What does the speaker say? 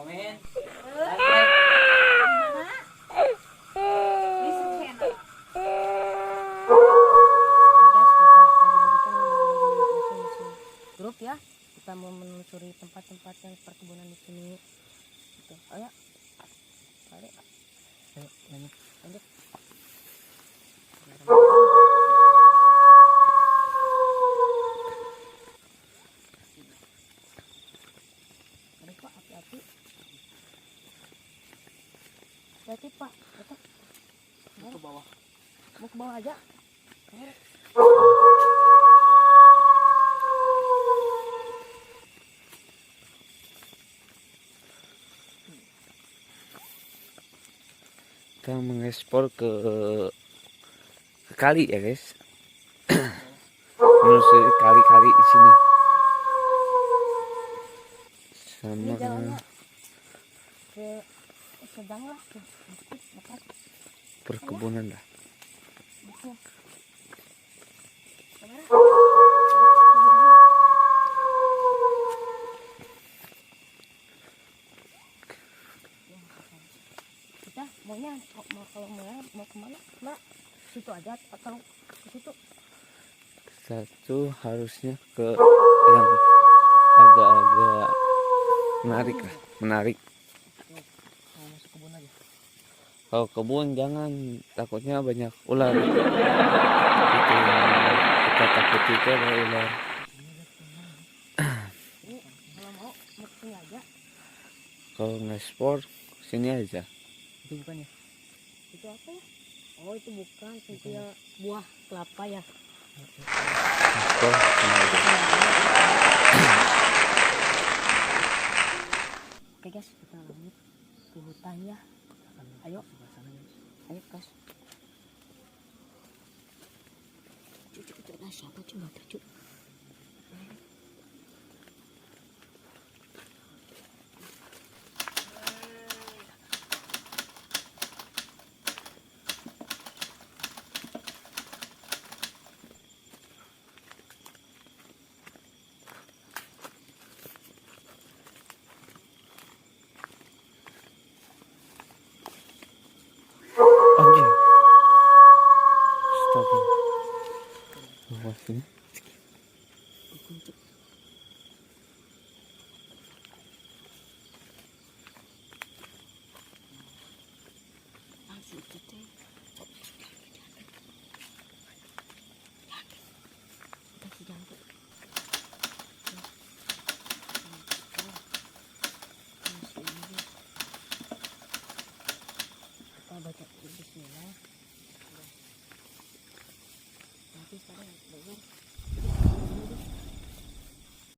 komen. Grup ya, kita mau menelusuri tempat-tempat yang perkebunan di sini. Gitu. Ayo, balik. Ayo, lanjut. Aduh Pak, hati-hati. Hati-hati Pak, betul. Mau ke bawah. Mau ke bawah aja. Ayo. Kita mengekspor ke kali ya guys. Menelusuri kali-kali di sini Ini sama jalannya ke sedang lah, ke lepas. perkebunan lah. Betul. Kita maunya kalau mau kemana? Mbak, situ aja atau ke situ? Satu harusnya ke yang agak-agak menarik lah, menarik. Mau masuk kebun aja. Kalau kebun jangan, takutnya banyak ular. Itu yang kita takuti itu ada ular. Ini kalau mau ke sini aja. Kalau ngekspor sini aja. Itu bukan ya? Itu apa ya? Oh itu bukan, itu ya buah kelapa ya. Ngekspor sini aja. Oke guys, kita lanjut ke hutan ya. Ayo, ayo guys. Cucu, nah siapa coba cucu? Anjing. Stop. Awas ini. Langsung kita. Kasih jangkut. Kita baca bismillah. Nanti sekarang dengar.